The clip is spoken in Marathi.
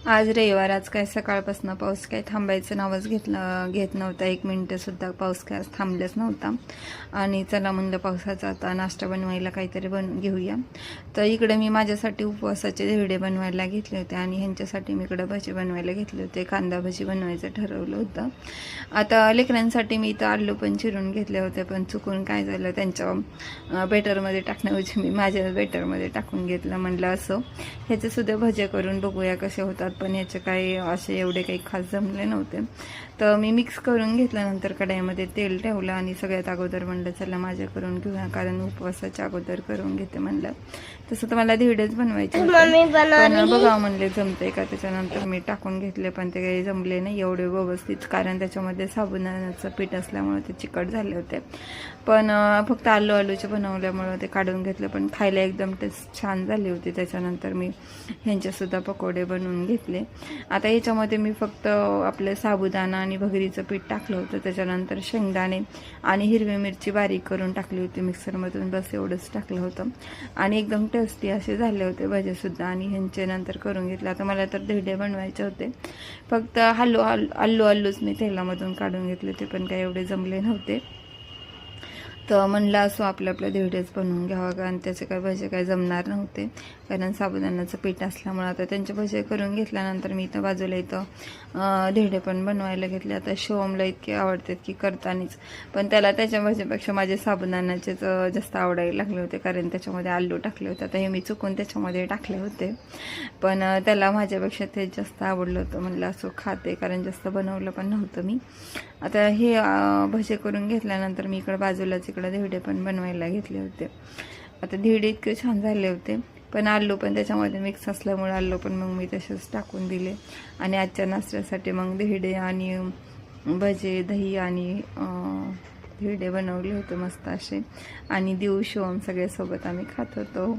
आज रविवार, आज काय सकाळपासून पाऊस काय थांबायचं नावच घेत नव्हता. 1 मिनिट सुद्धा पाऊस काय थांबलाच नव्हता. आणि चला म्हणलं पावसाचा आता नाश्ता बनवायला काहीतरी घेऊया. तर इकडे मी माझ्यासाठी उपवासाचे धिरडे बनवायला घेतले होते आणि ह्यांच्यासाठी मी इकडे भजी बनवायला घेतले होते. कांदा भजी बनवायचं ठरवलं होतं. आता लेकरांसाठी मी इथं आलू पण चिरून घेतले होते, पण चुकून काय झालं, त्यांच्या बेटरमध्ये टाकण्याऐवजी मी माझ्या बेटरमध्ये टाकून घेतलं. म्हणलं असं ह्याचे सुद्धा भजे करून बघूया कसे होतात, पण याचे काही असे एवढे काही खास जमले नव्हते. तर मी मिक्स करून घेतल्यानंतर कढईमध्ये तेल ठेवलं आणि सगळ्यात अगोदर म्हणलं चला माझ्या करून घेऊया, कारण उपवासाच्या अगोदर करून घेते म्हणलं. तसं तर मला धिरडेच बनवायचे होते, पण बघा म्हणले जमते का. त्याच्यानंतर मी टाकून घेतले, पण ते काही जमले नाही एवढे व्यवस्थित, कारण त्याच्यामध्ये साबुदाण्याचं पीठ असल्यामुळे ते चिकट झाले होते. पण फक्त आलूचे बनवल्यामुळं ते काढून घेतले, पण खायला एकदम टेस्ट छान झाली होती. त्याच्यानंतर मी ह्यांचेसुद्धा पकोडे बनवून घेतले. आता ह्याच्यामध्ये मी फक्त आपलं साबुदाणा आणि भगरीचं पीठ टाकलं होतं, त्याच्यानंतर शेंगदाणे आणि हिरवी मिरची बारीक करून टाकली होती मिक्सरमधून, बस एवढंच टाकलं होतं. आणि एकदम टेस्टी असे झाले होते भजेसुद्धा. आणि ह्यांचे नंतर करून घेतले. आता मला तर धिरडे बनवायचे होते, फक्त आलूच मी तेलामधून काढून घेतले, ते पण काही एवढे जमले नव्हते. तर म्हणलं असं आपल्या धिरडेच बनवून घ्यावं, कारण त्याचे काही भजे काही जमणार नव्हते, कारण साबुदाण्याचं पीठ असल्यामुळं. आता त्यांचे भजे करून घेतल्यानंतर मी इथं बाजूला धिरडे पण बनवायला घेतले. आता शिवमला इतके आवडतात की करतानीच, पण त्याला त्याच्या भजेपेक्षा माझे साबुदाण्याचेच जास्त आवडायला लागले होते, कारण त्याच्यामध्ये आलू टाकले होते. आता हे मी चुकून त्याच्यामध्ये टाकले होते, पण त्याला माझ्यापेक्षा ते जास्त आवडलं होतं. म्हणलं असं खाते, कारण जास्त बनवलं पण नव्हतं मी. आता हे भजे करून घेतल्यानंतर मी इकडं बाजूलाच इकडं धिरडे पण बनवायला घेतले होते. आता धिरडे इतके छान झाले होते, पण आलू पण त्याच्यामध्ये मिक्स असल्यामुळे आलू पण मग मी तसेच टाकून दिले. आणि आजच्या नाश्त्यासाठी मग धिरडे आणि भजे, दही आणि धिरडे बनवले होते मस्त असे. आणि शिवम सगळ्यासोबत आम्ही खात होतो.